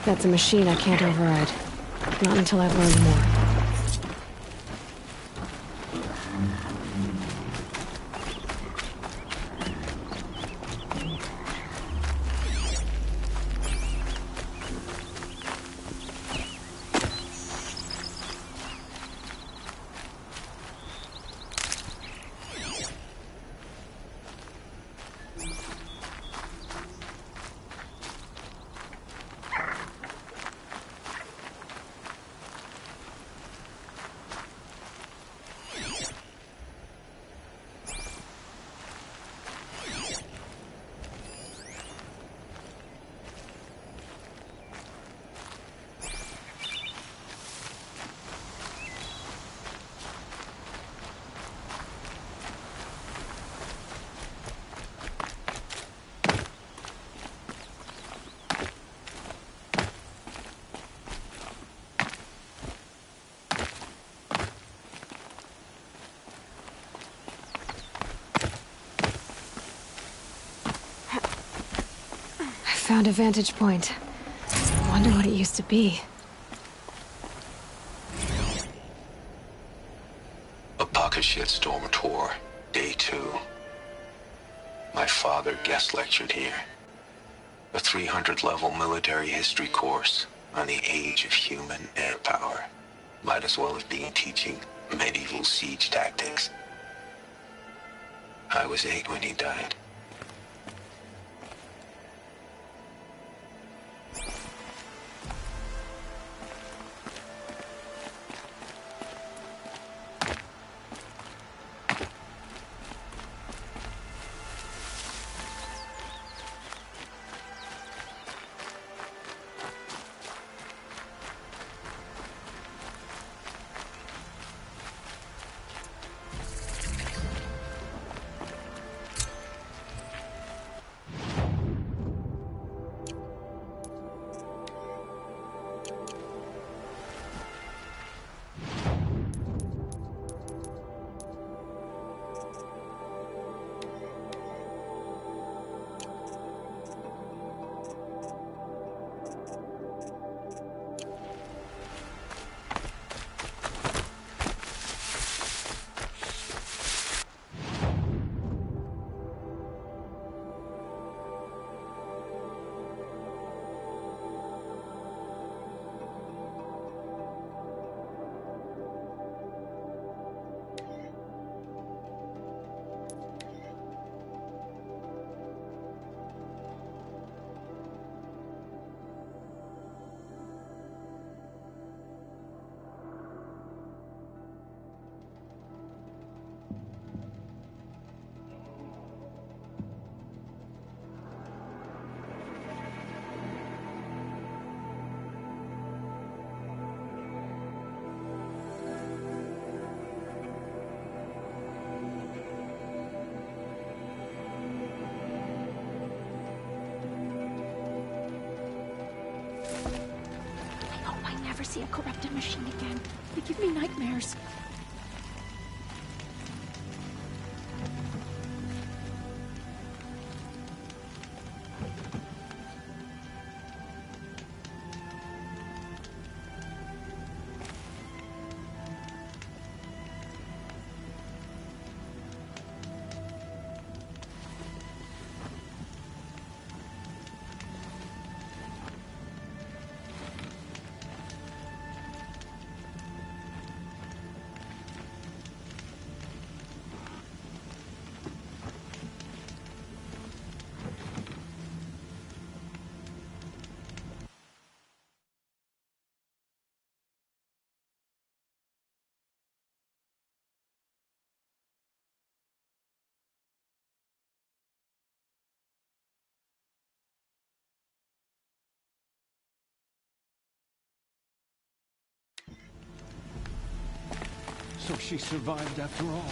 That's a machine I can't override. Not until I've learned more. Found a vantage point. Wonder what it used to be. A pocket shitstorm tour, day 2. My father guest lectured here. A 300-level military history course on the age of human air power. Might as well have been teaching medieval siege tactics. I was 8 when he died. See a corrupted machine again. They give me nightmares. So she survived after all.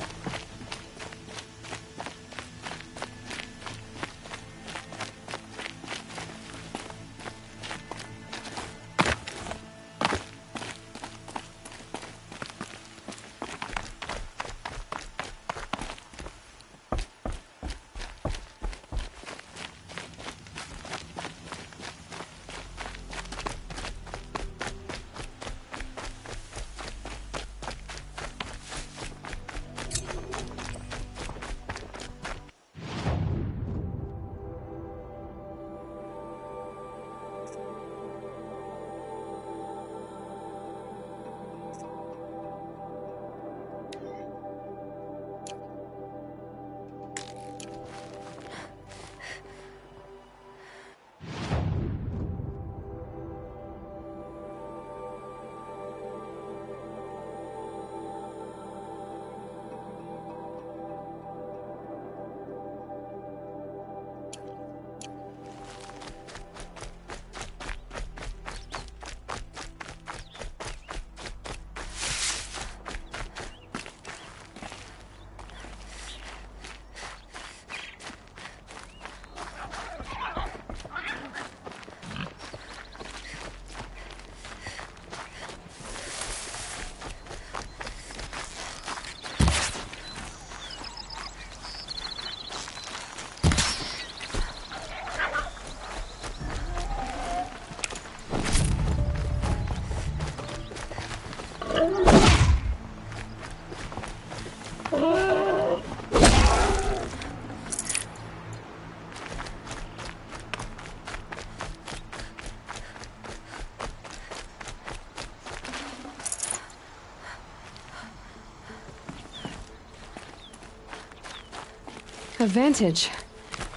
A vantage.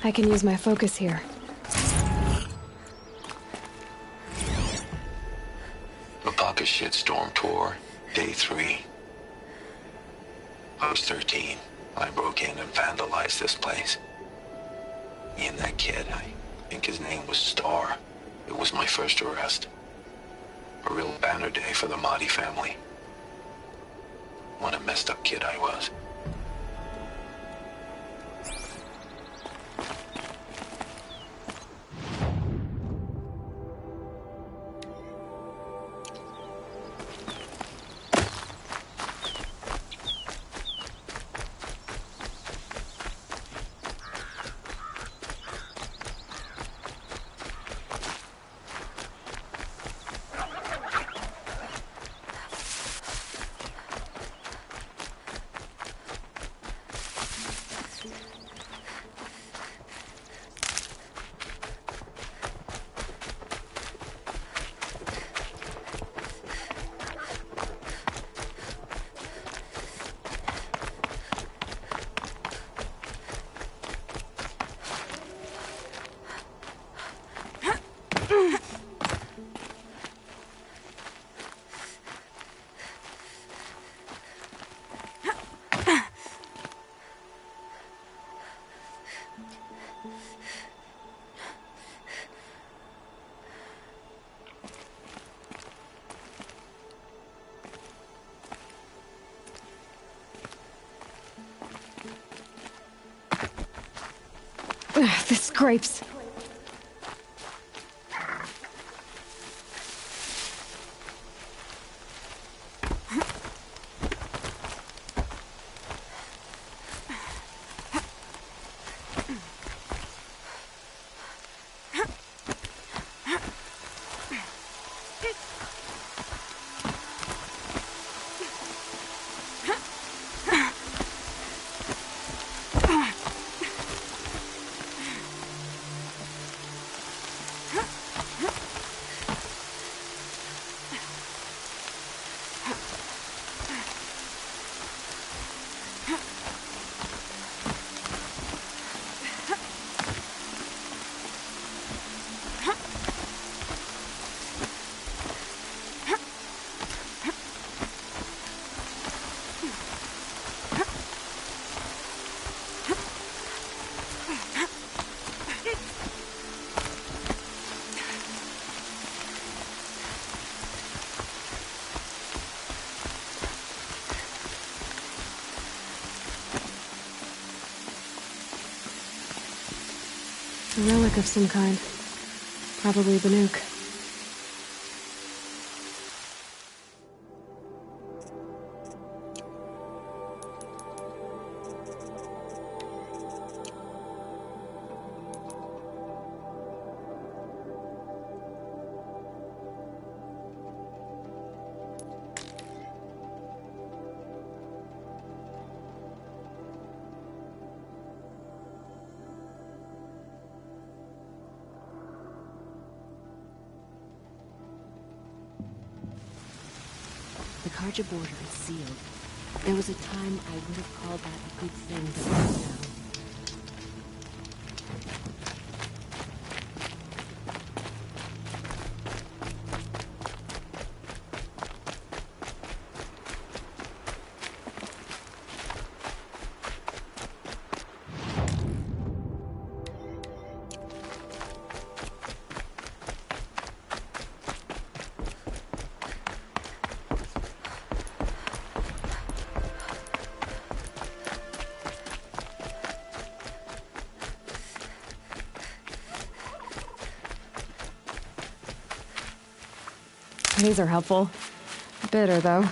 I can use my focus here. Alpaca shitstorm tour, day 3. I was 13. I broke in and vandalized this place. Me and that kid, I think his name was Star. It was my first arrest. A real banner day for the Mahdi family. What a messed up kid I was. Ugh, this scrapes. A relic of some kind. Probably Banuk. The Karja border is sealed. There was a time I would have called that a good thing, but not now. These are helpful. Bitter, though.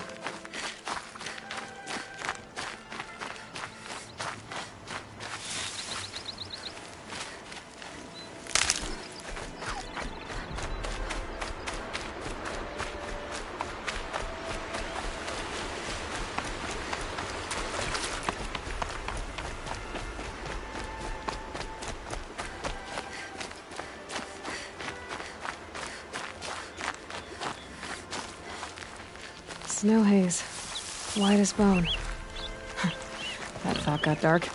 Snow haze. White as bone. That thought got dark.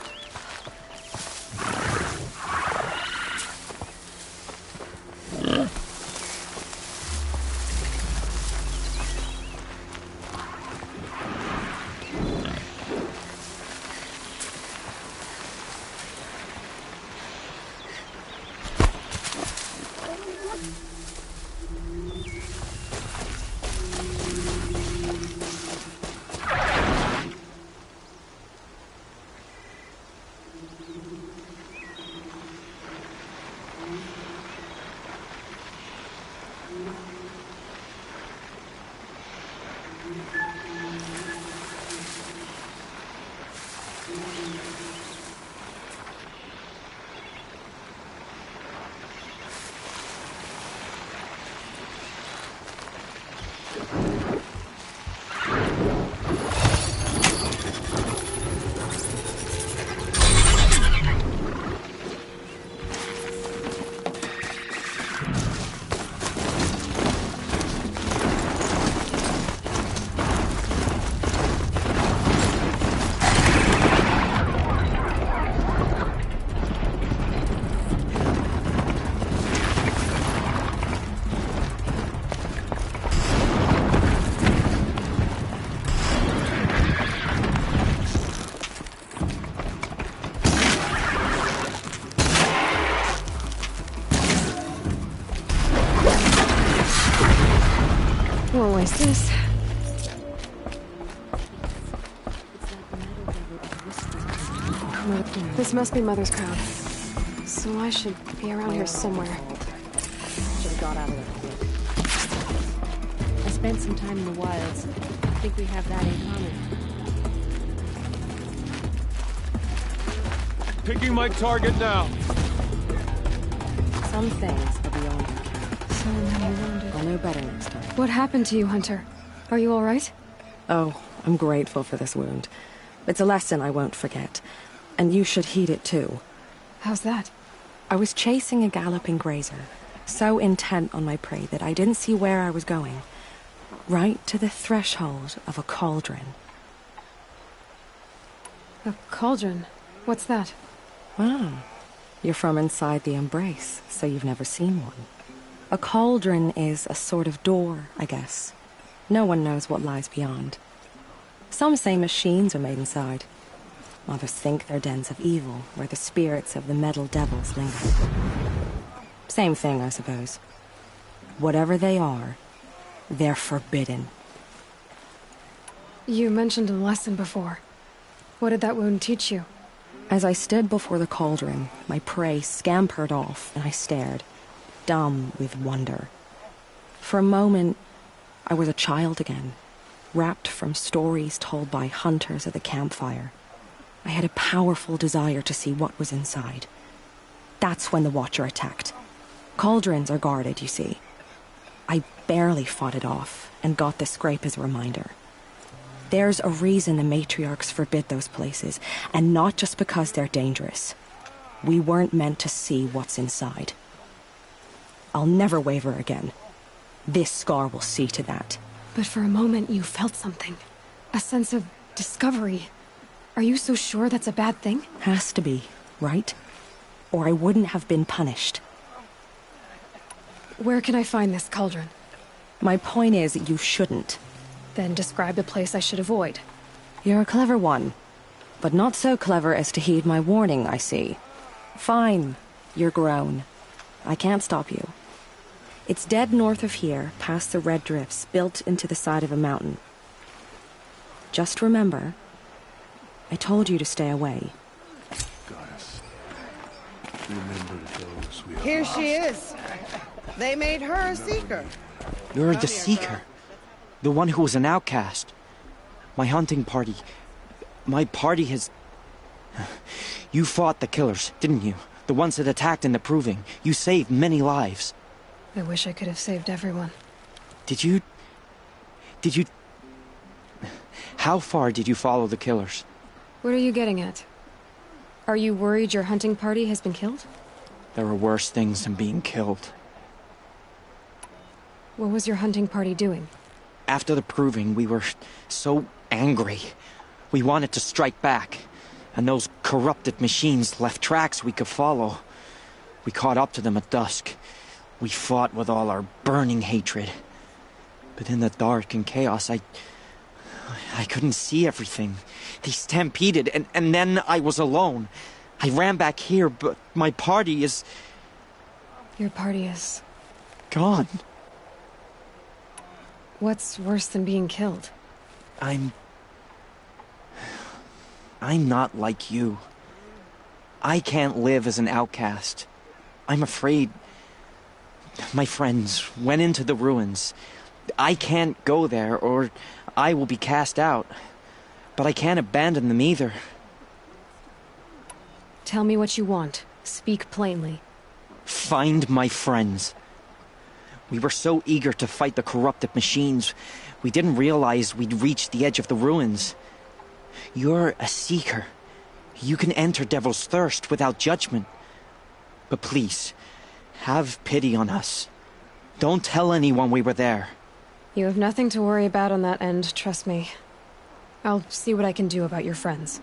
Won't waste this. This must be Mother's crowd. So I should be around here somewhere. Should have got out of there quick. I spent some time in the wilds. I think we have that in common. Picking my target now. Some things are beyond our care. So many wounded. I'll know better next time. What happened to you, Hunter? Are you all right? Oh, I'm grateful for this wound. It's a lesson I won't forget. And you should heed it too. How's that? I was chasing a galloping grazer, so intent on my prey that I didn't see where I was going. Right to the threshold of a cauldron. A cauldron? What's that? Wow. You're from inside the Embrace, so you've never seen one. A cauldron is a sort of door, I guess. No one knows what lies beyond. Some say machines are made inside. Others think they're dens of evil, where the spirits of the metal devils linger. Same thing, I suppose. Whatever they are, they're forbidden. You mentioned a lesson before. What did that wound teach you? As I stood before the cauldron, my prey scampered off, and I stared, dumb with wonder. For a moment, I was a child again, wrapped from stories told by hunters at the campfire. I had a powerful desire to see what was inside. That's when the Watcher attacked. Cauldrons are guarded, you see. I barely fought it off, and got the scrape as a reminder. There's a reason the matriarchs forbid those places, and not just because they're dangerous. We weren't meant to see what's inside. I'll never waver again. This scar will see to that. But for a moment you felt something. A sense of discovery. Are you so sure that's a bad thing? Has to be, right? Or I wouldn't have been punished. Where can I find this cauldron? My point is, you shouldn't. Then describe the place I should avoid. You're a clever one. But not so clever as to heed my warning, I see. Fine. You're grown. I can't stop you. It's dead north of here, past the red drifts, built into the side of a mountain. Just remember, I told you to stay away. Goddess, remember those we Here she is. They made her a seeker. You're the Seeker. The one who was an outcast. My hunting party. My party has... You fought the killers, didn't you? The ones that attacked in the Proving. You saved many lives. I wish I could have saved everyone. Did you... How far did you follow the killers? What are you getting at? Are you worried your hunting party has been killed? There are worse things than being killed. What was your hunting party doing? After the Proving, we were so angry. We wanted to strike back. And those corrupted machines left tracks we could follow. We caught up to them at dusk. We fought with all our burning hatred. But in the dark and chaos, I couldn't see everything. They stampeded, and then I was alone. I ran back here, but my party is... Your party is... gone. What's worse than being killed? I'm not like you. I can't live as an outcast. I'm afraid... My friends went into the ruins. I can't go there, or I will be cast out. But I can't abandon them either. Tell me what you want. Speak plainly. Find my friends. We were so eager to fight the corrupted machines, we didn't realize we'd reached the edge of the ruins. You're a seeker. You can enter Devil's Thirst without judgment. But please, have pity on us. Don't tell anyone we were there. You have nothing to worry about on that end, trust me. I'll see what I can do about your friends.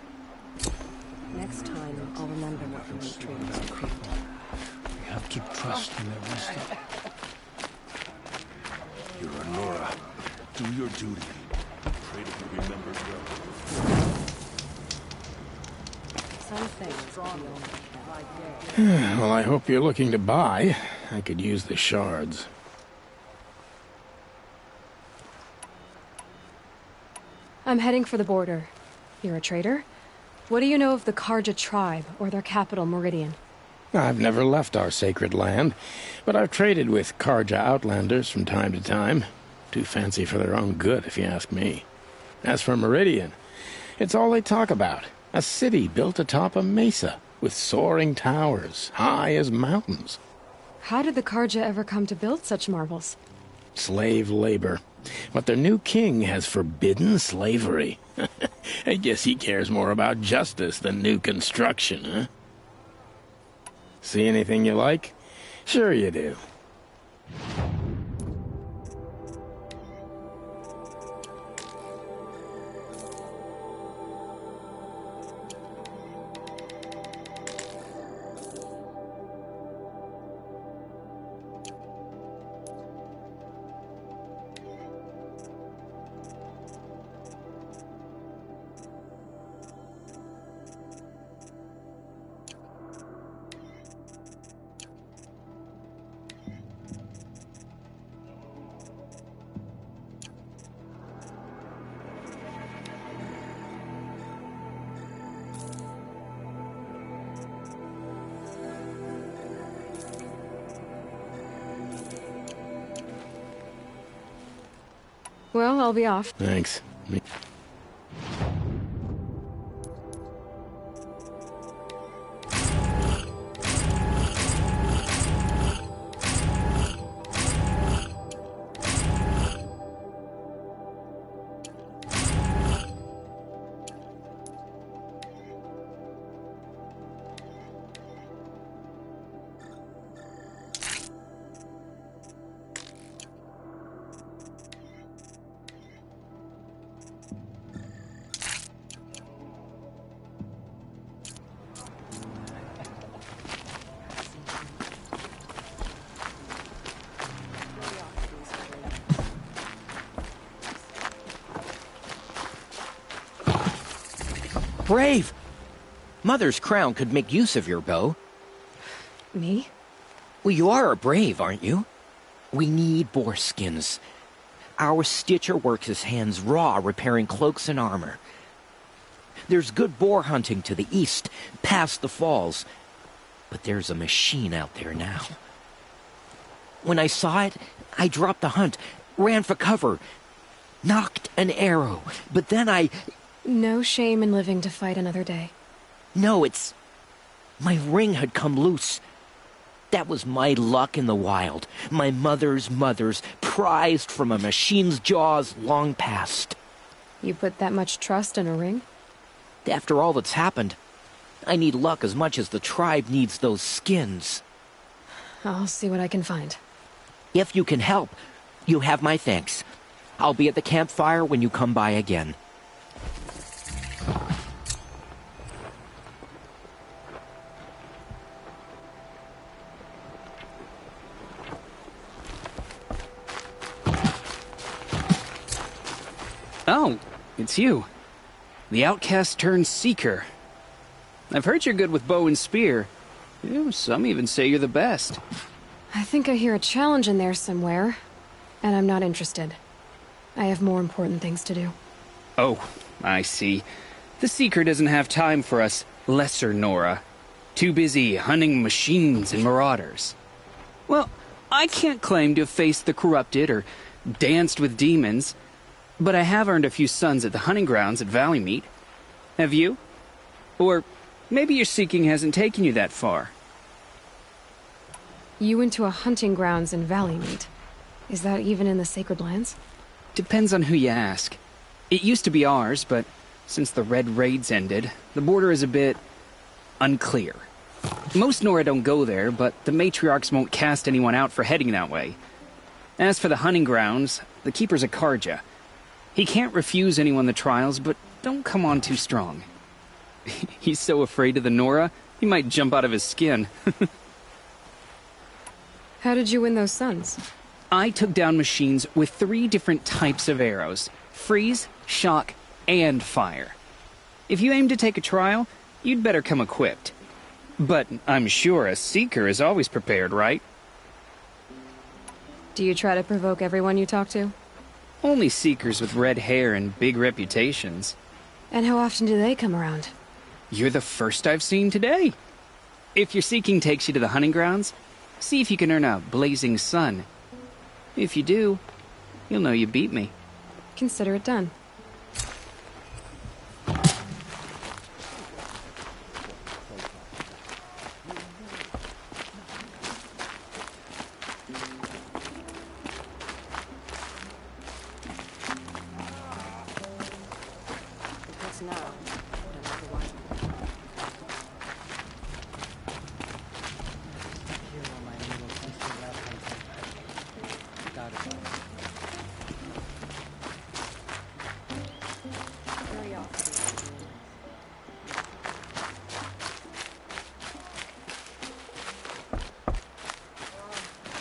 Next time, I'll remember what the late traders did before. We have to trust in their wisdom. You're a Nora. Do your duty. Pray to be remembered well. Some things Well, I hope you're looking to buy. I could use the shards. I'm heading for the border. You're a trader? What do you know of the Karja tribe, or their capital, Meridian? I've never left our sacred land, but I've traded with Karja outlanders from time to time. Too fancy for their own good, if you ask me. As for Meridian, it's all they talk about. A city built atop a mesa, with soaring towers, high as mountains. How did the Karja ever come to build such marvels? Slave labor. But their new king has forbidden slavery. I guess he cares more about justice than new construction, huh? See anything you like? Sure you do. Well, I'll be off. Thanks. Brave! Mother's crown could make use of your bow. Me? Well, you are a brave, aren't you? We need boar skins. Our stitcher works his hands raw repairing cloaks and armor. There's good boar hunting to the east, past the falls. But there's a machine out there now. When I saw it, I dropped the hunt, ran for cover, knocked an arrow, but then I... No shame in living to fight another day. No, it's... My ring had come loose. That was my luck in the wild. My mother's prized from a machine's jaws long past. You put that much trust in a ring? After all that's happened, I need luck as much as the tribe needs those skins. I'll see what I can find. If you can help, you have my thanks. I'll be at the campfire when you come by again. Oh, it's you. The outcast turned seeker. I've heard you're good with bow and spear. Some even say you're the best. I think I hear a challenge in there somewhere, and I'm not interested. I have more important things to do. Oh, I see. The seeker doesn't have time for us lesser Nora. Too busy hunting machines and marauders. Well, I can't claim to have faced the corrupted or danced with demons. But I have earned a few suns at the hunting grounds at Valley Meet. Have you? Or maybe your seeking hasn't taken you that far. You went to a hunting grounds in Valley Meet. Is that even in the Sacred Lands? Depends on who you ask. It used to be ours, but since the Red Raids ended, the border is a bit unclear. Most Nora don't go there, but the matriarchs won't cast anyone out for heading that way. As for the hunting grounds, the keeper's a Karja. He can't refuse anyone the trials, but don't come on too strong. He's so afraid of the Nora, he might jump out of his skin. How did you win those suns? I took down machines with 3 different types of arrows: freeze, shock, and fire. If you aim to take a trial, you'd better come equipped. But I'm sure a seeker is always prepared, right? Do you try to provoke everyone you talk to? Only seekers with red hair and big reputations. And how often do they come around? You're the first I've seen today. If your seeking takes you to the hunting grounds, see if you can earn a blazing sun. If you do, you'll know you beat me. Consider it done.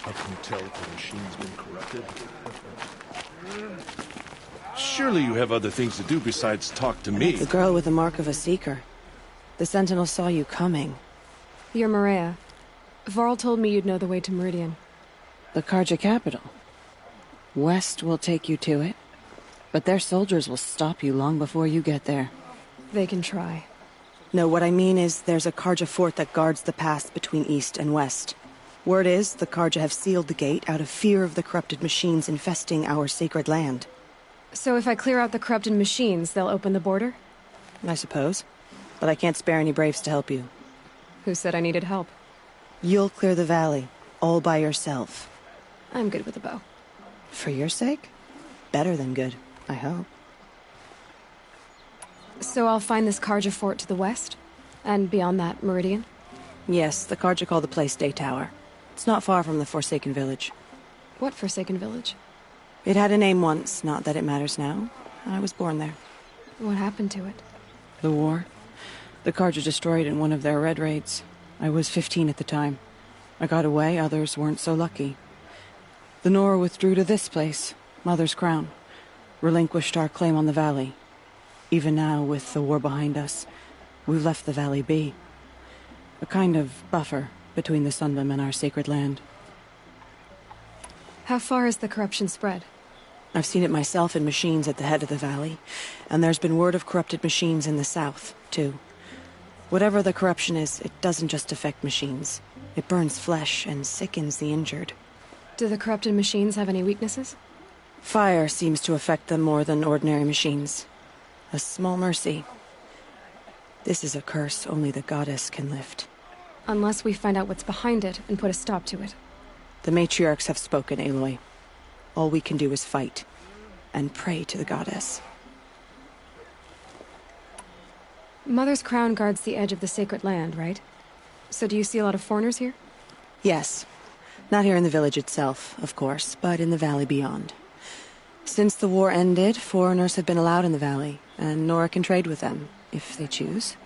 How can you tell if the machine's been corrupted? Surely you have other things to do besides talk to me. The girl with the mark of a seeker. The Sentinel saw you coming. You're Maria. Varl told me you'd know the way to Meridian. The Karja capital. West will take you to it, but their soldiers will stop you long before you get there. They can try. No, what I mean is there's a Karja fort that guards the pass between East and West. Word is, the Karja have sealed the gate out of fear of the corrupted machines infesting our sacred land. So if I clear out the corrupted machines, they'll open the border? I suppose. But I can't spare any braves to help you. Who said I needed help? You'll clear the valley, all by yourself. I'm good with a bow. For your sake? Better than good, I hope. So I'll find this Karja fort to the west? And beyond that, Meridian? Yes, the Karja call the place Day Tower. It's not far from the Forsaken Village. What Forsaken Village? It had a name once, not that it matters now. I was born there. What happened to it? The war. The Karja destroyed in one of their red raids. I was 15 at the time. I got away, others weren't so lucky. The Nora withdrew to this place, Mother's Crown. Relinquished our claim on the valley. Even now, with the war behind us, we've left the valley be. A kind of buffer between the Sunlim and our sacred land. How far has the corruption spread? I've seen it myself in machines at the head of the valley, and there's been word of corrupted machines in the south, too. Whatever the corruption is, it doesn't just affect machines. It burns flesh and sickens the injured. Do the corrupted machines have any weaknesses? Fire seems to affect them more than ordinary machines. A small mercy. This is a curse only the goddess can lift. Unless we find out what's behind it and put a stop to it. The matriarchs have spoken, Aloy. All we can do is fight, and pray to the goddess. Mother's Crown guards the edge of the sacred land, right? So do you see a lot of foreigners here? Yes. Not here in the village itself, of course, but in the valley beyond. Since the war ended, foreigners have been allowed in the valley, and Nora can trade with them, if they choose.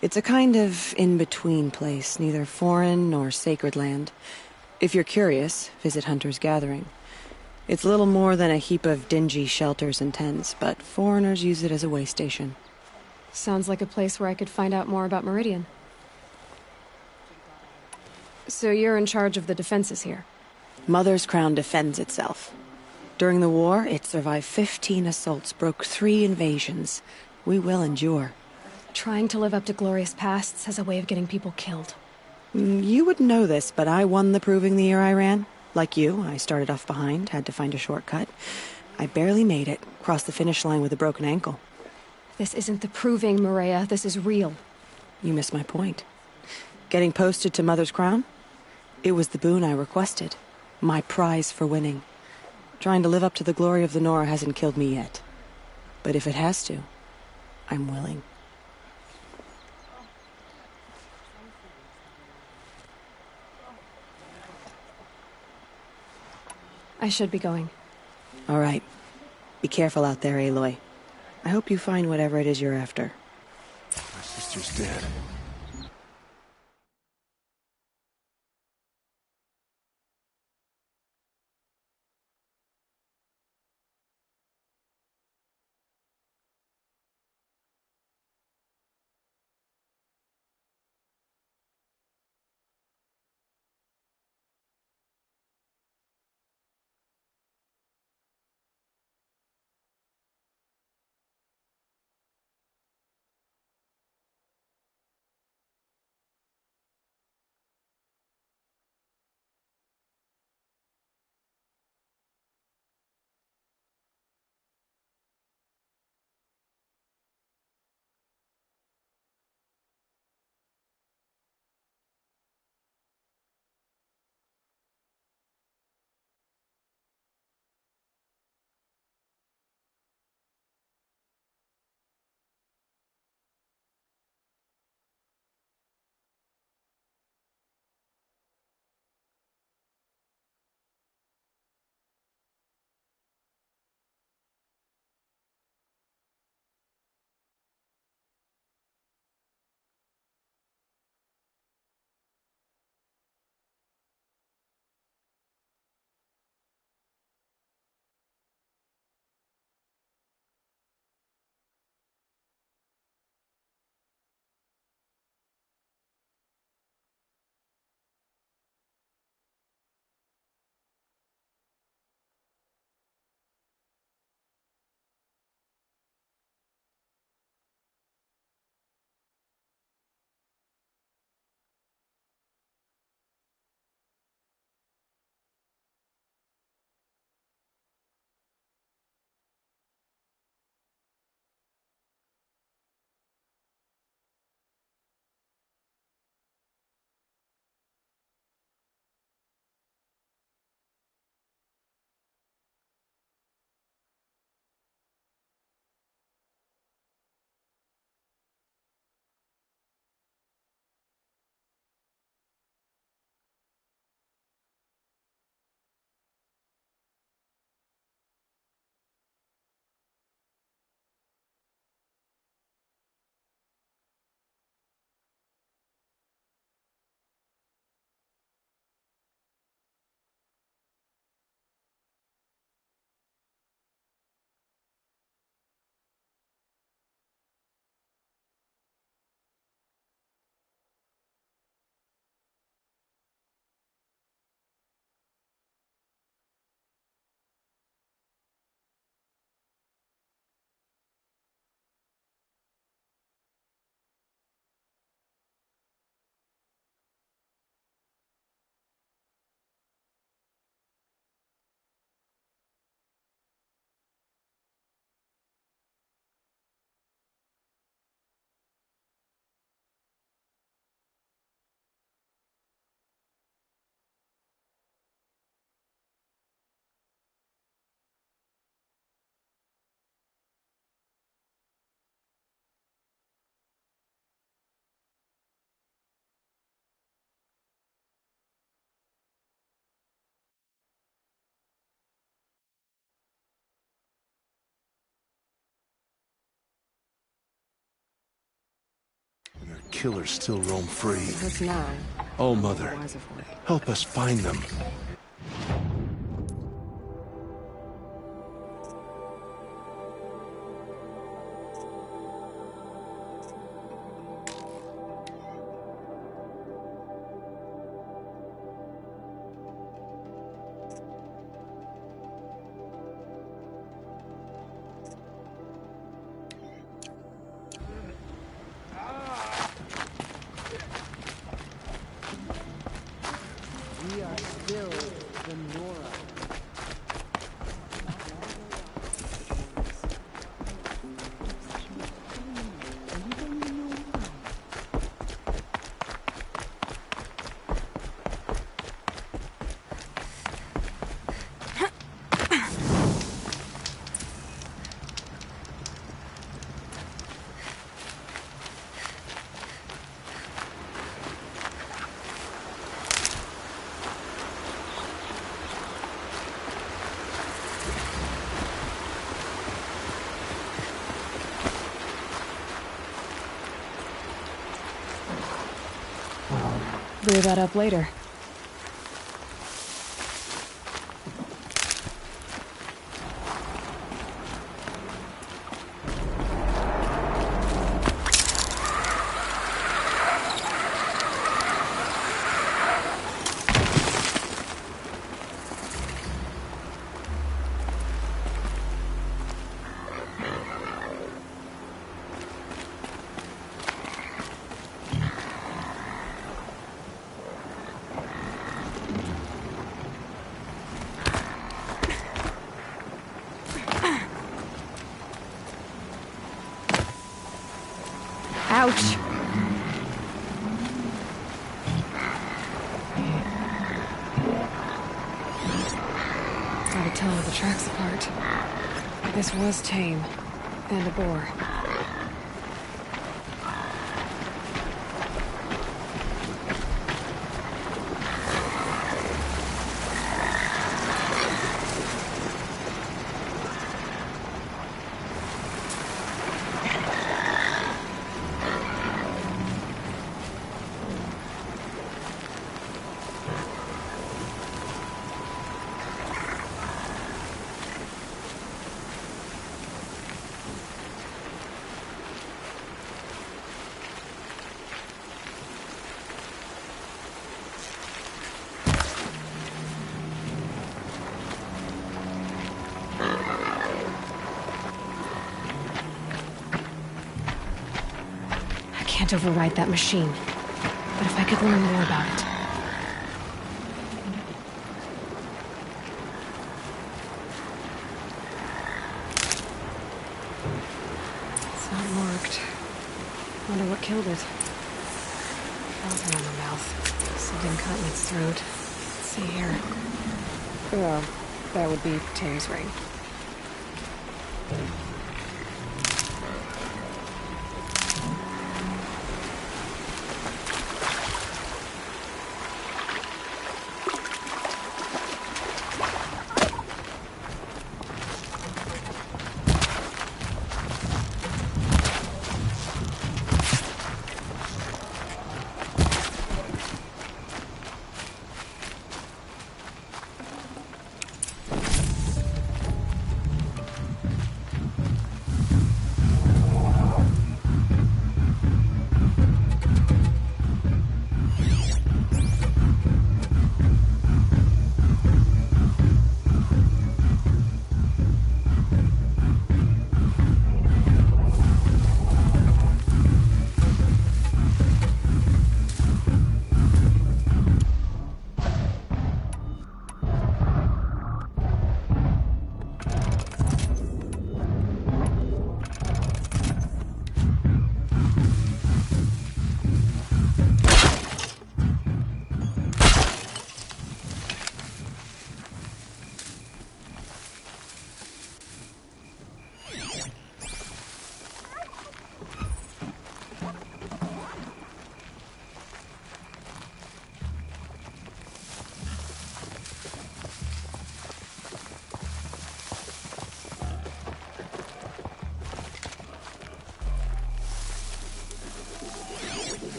It's a kind of in-between place, neither foreign nor sacred land. If you're curious, visit Hunter's Gathering. It's little more than a heap of dingy shelters and tents, but foreigners use it as a way station. Sounds like a place where I could find out more about Meridian. So you're in charge of the defenses here? Mother's Crown defends itself. During the war, it survived 15 assaults, broke 3 invasions. We will endure. Trying to live up to glorious pasts has a way of getting people killed. You wouldn't know this, but I won the proving the year I ran. Like you, I started off behind, had to find a shortcut. I barely made it, crossed the finish line with a broken ankle. This isn't the proving, Maria. This is real. You missed my point. Getting posted to Mother's Crown? It was the boon I requested. My prize for winning. Trying to live up to the glory of the Nora hasn't killed me yet. But if it has to, I'm willing. I should be going. All right. Be careful out there, Aloy. I hope you find whatever it is you're after. My sister's dead. Their killers still roam free. That's now. Oh, Mother, help us find them. We are still clear that up later. Ouch! Gotta tell the tracks apart. This was tame. And a bore. I can't override that machine. But if I could learn more about it... It's not marked. Wonder what killed it. Froth around the mouth. Something cut in its throat. Let's see here. Oh, that would be Tame's ring.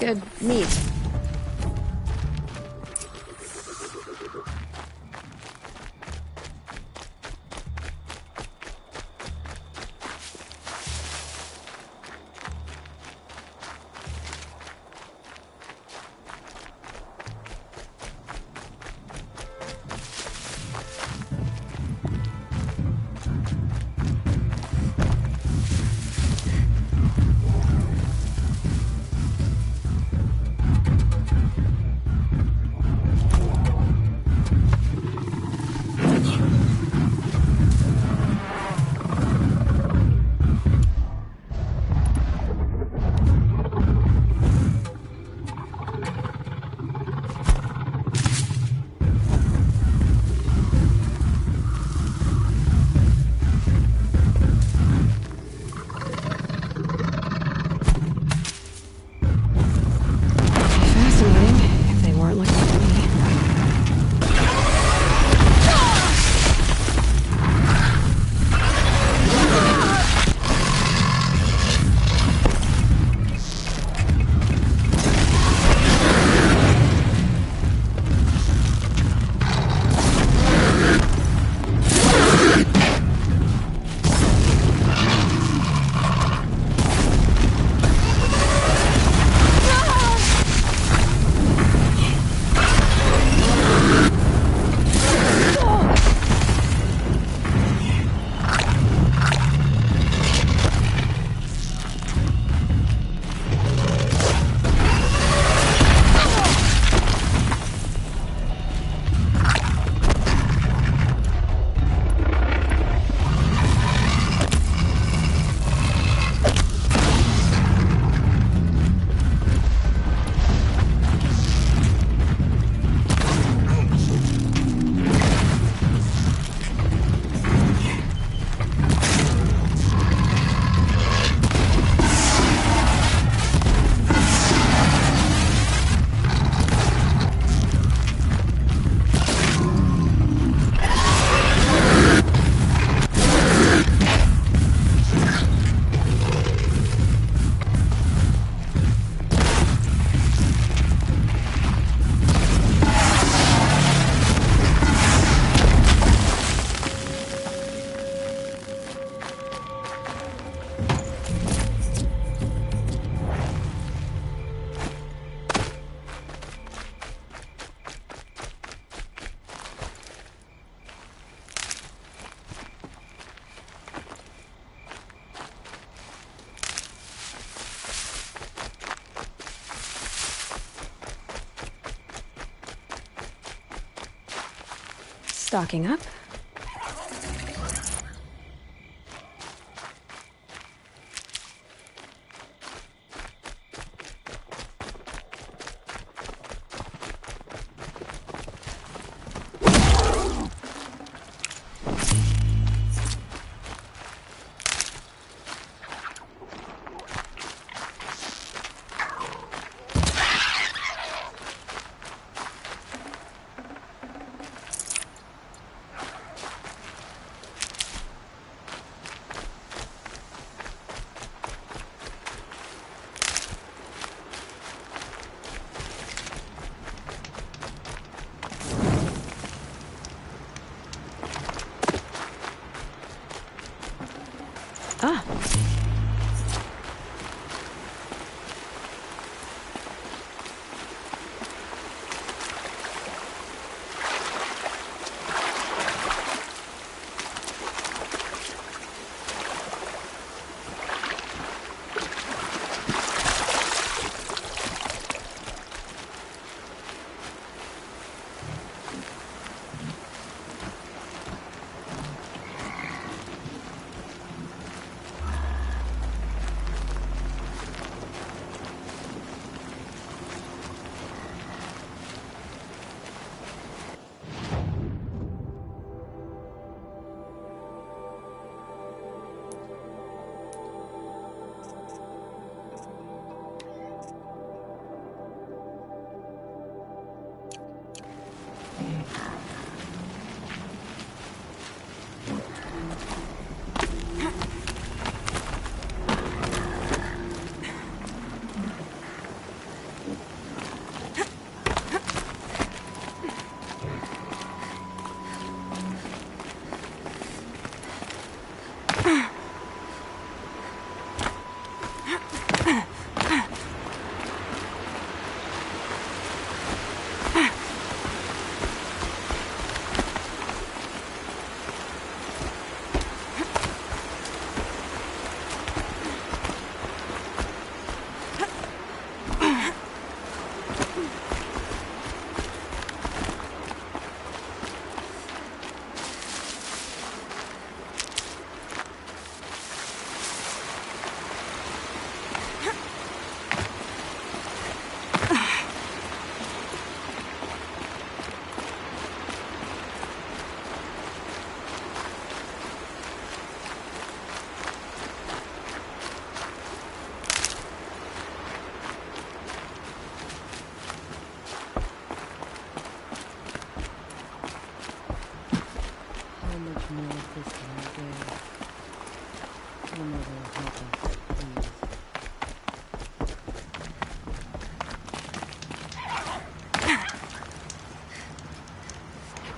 Good. Neat. Stocking up. Ah.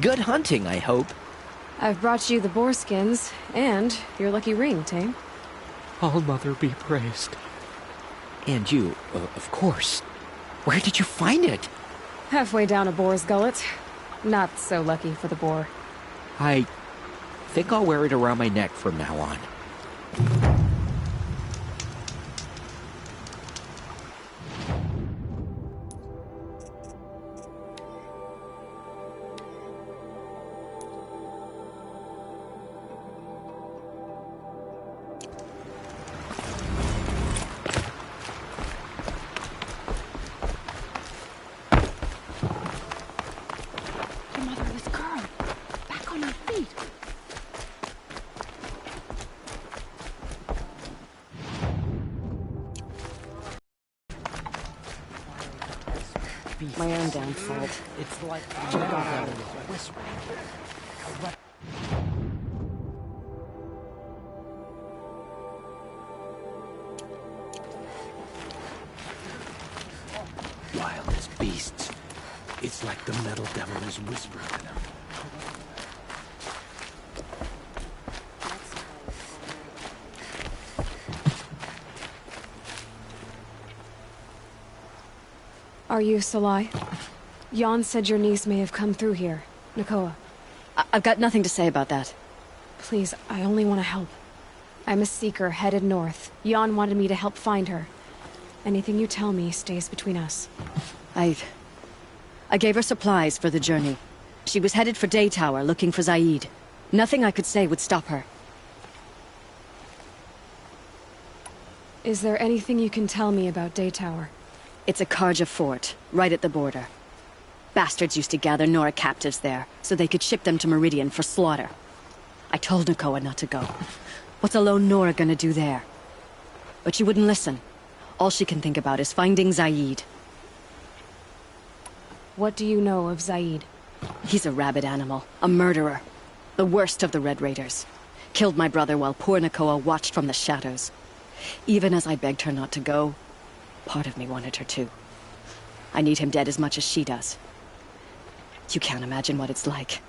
Good hunting, I hope. I've brought you the boar skins and your lucky ring, Tame. All Mother be praised. And you, of course. Where did you find it? Halfway down a boar's gullet. Not so lucky for the boar. I think I'll wear it around my neck from now on. Your motherless girl. Back on her feet. My own damn fault. It's like Wild as beasts. It's like the metal devil is whispering to them. Are you Salai? Jan said your niece may have come through here. Nakoa. I've got nothing to say about that. Please, I only want to help. I'm a seeker headed north. Jan wanted me to help find her. Anything you tell me stays between us. I gave her supplies for the journey. She was headed for Day Tower, looking for Zaid. Nothing I could say would stop her. Is there anything you can tell me about Day Tower? It's a Karja fort, right at the border. Bastards used to gather Nora captives there, so they could ship them to Meridian for slaughter. I told Nakoa not to go. What's a lone Nora gonna do there? But she wouldn't listen. All she can think about is finding Zaid. What do you know of Zaid? He's a rabid animal, a murderer. The worst of the Red Raiders. Killed my brother while poor Nakoa watched from the shadows. Even as I begged her not to go, part of me wanted her to. I need him dead as much as she does. You can't imagine what it's like.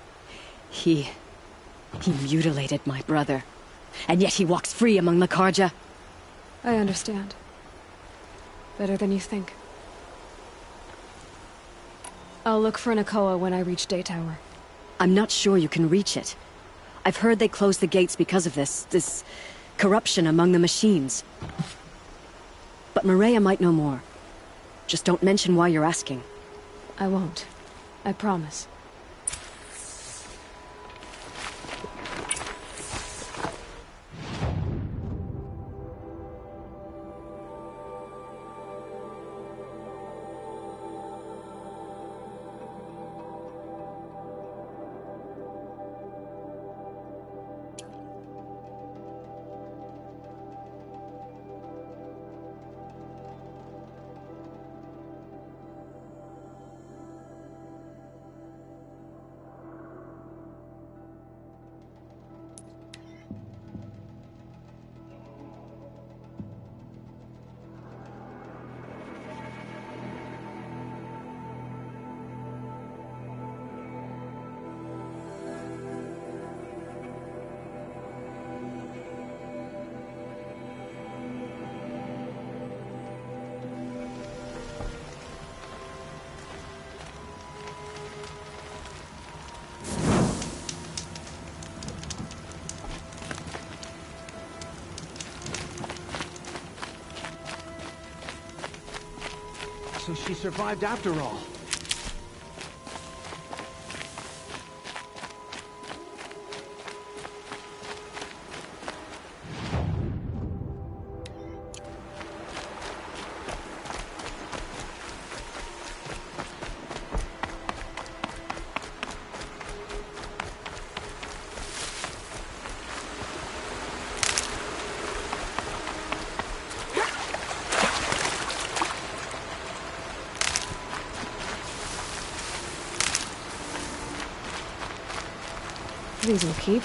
He mutilated my brother. And yet he walks free among the Karja. I understand. Better than you think. I'll look for Nakoa when I reach Day Tower. I'm not sure you can reach it. I've heard they closed the gates because of this corruption among the machines. But Maria might know more. Just don't mention why you're asking. I won't. I promise. So she survived after all. These will keep.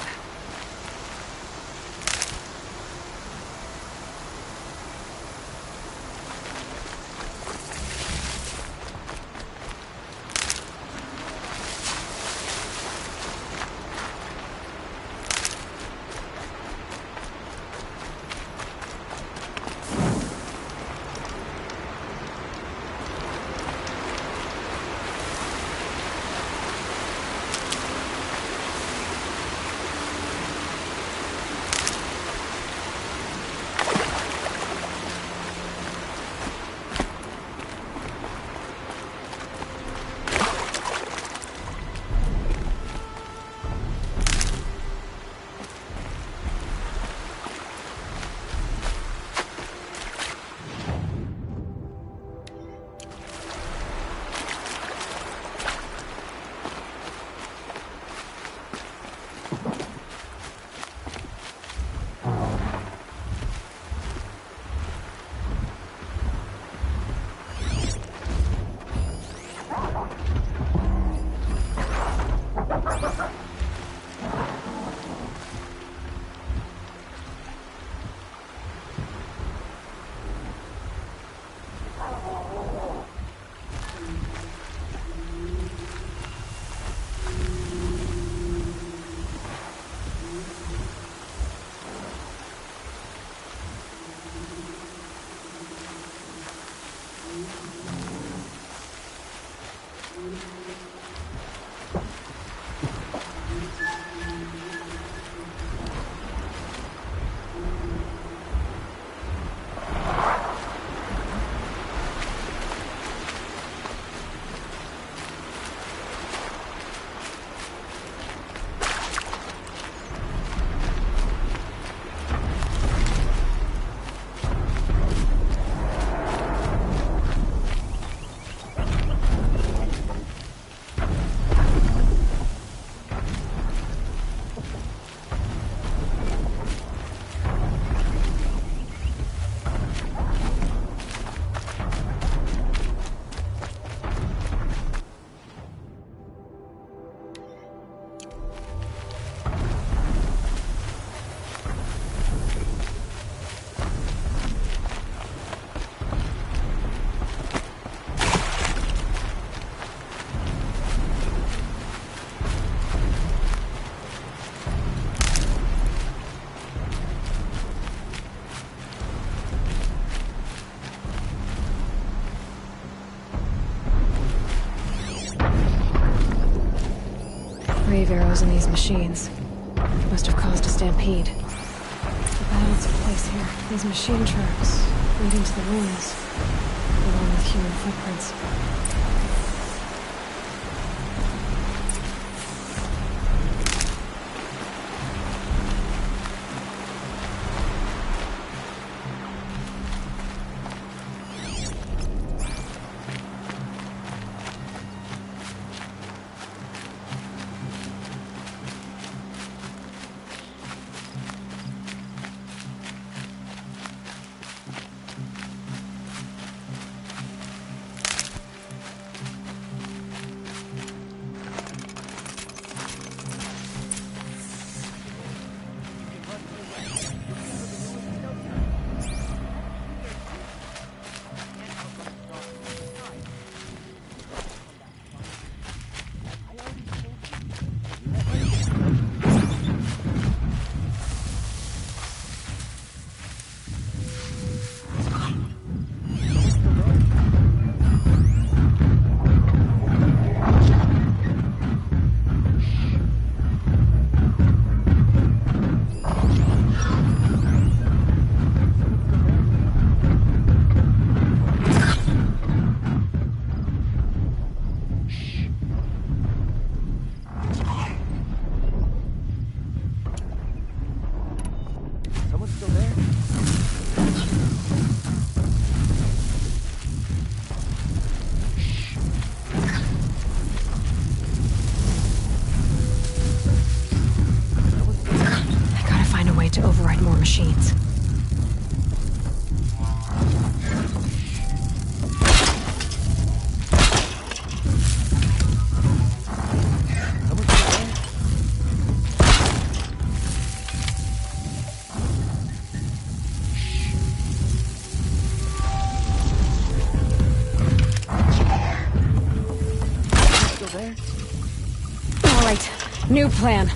brave arrows in these machines. Must have caused a stampede. The battle took place here. These machine tracks leading to the ruins, along with human footprints. To override more machines. Still there? All right, new plan.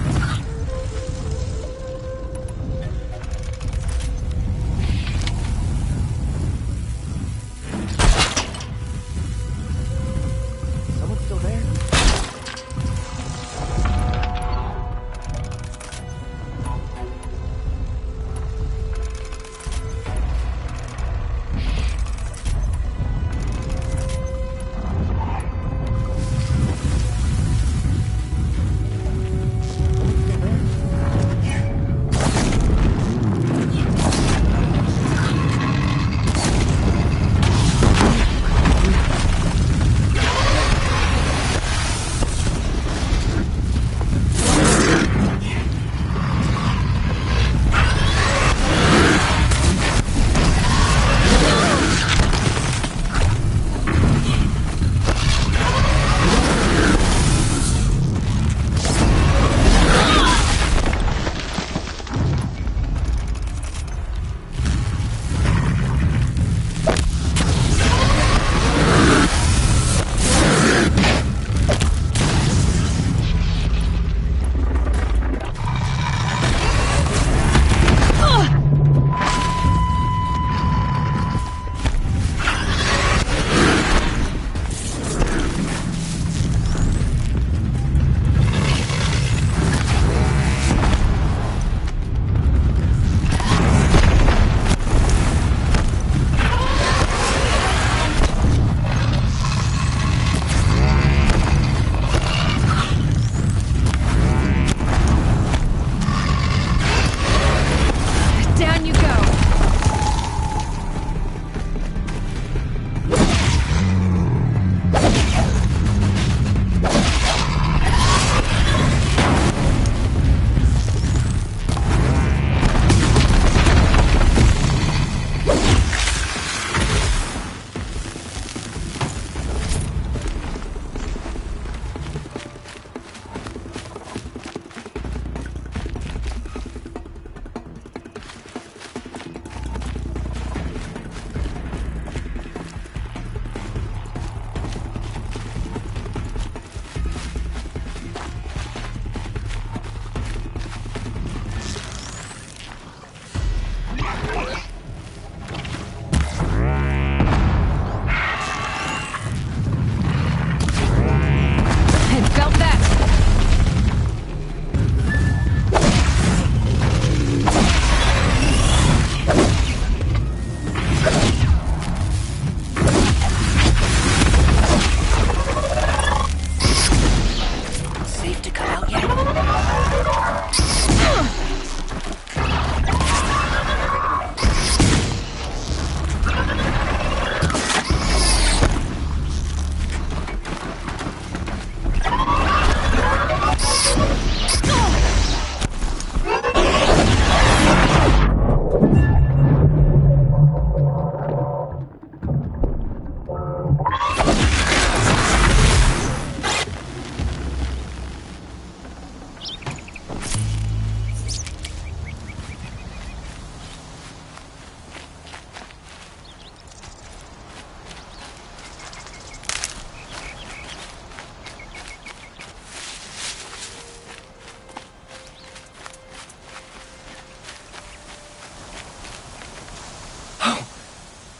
to cut out yet?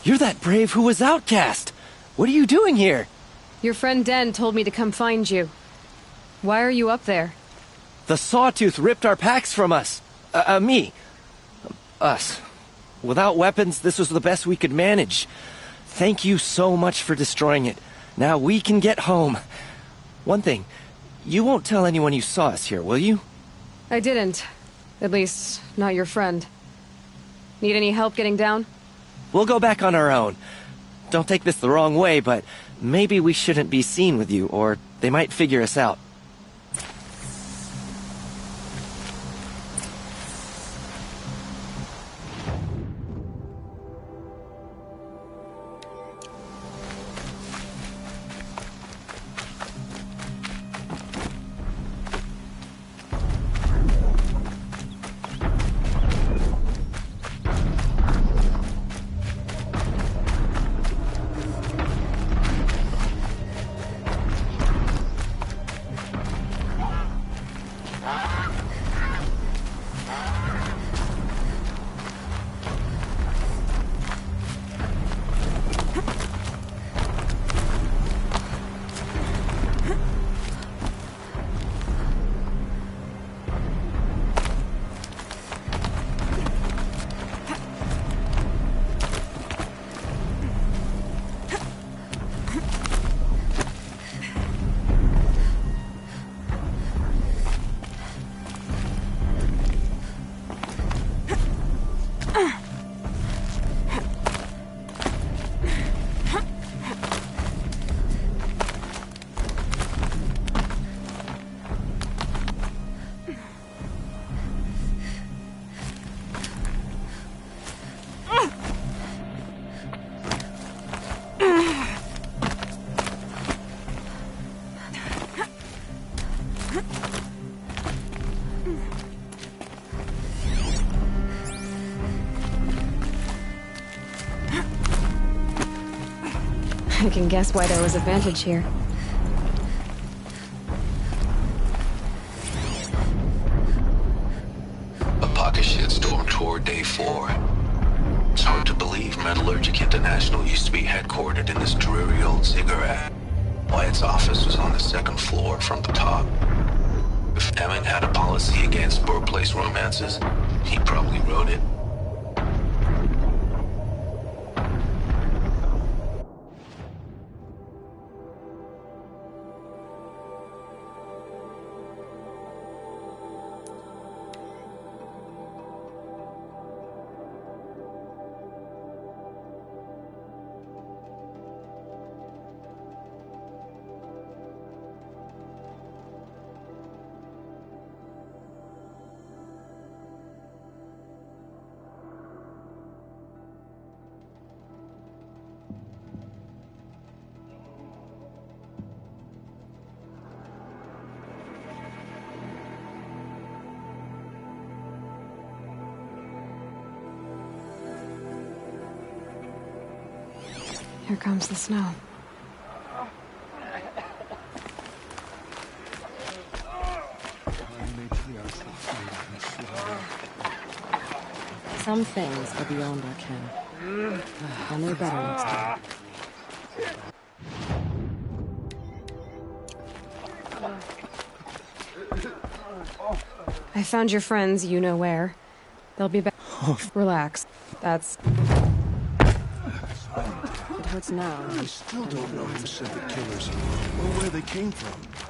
You're that brave who was outcast! What are you doing here? Your friend Den told me to come find you. Why are you up there? The Sawtooth ripped our packs from us. Me. Us. Without weapons, this was the best we could manage. Thank you so much for destroying it. Now we can get home. One thing, you won't tell anyone you saw us here, will you? I didn't. At least, not your friend. Need any help getting down? We'll go back on our own. Don't take this the wrong way, but maybe we shouldn't be seen with you, or they might figure us out. I can guess why there was advantage here. A pocket shitstorm tour day 4. It's hard to believe Metallurgic International used to be headquartered in this dreary old cigarette. Wyatt's office was on the 2nd floor from the top. If Emmett had a policy against workplace romances, he probably wrote it. Here comes the snow. Some things are beyond our ken. I'll know better next time. I found your friends, you know where. They'll be back. Relax. That's... It hurts now. I still don't know who sent the killers here, or where they came from.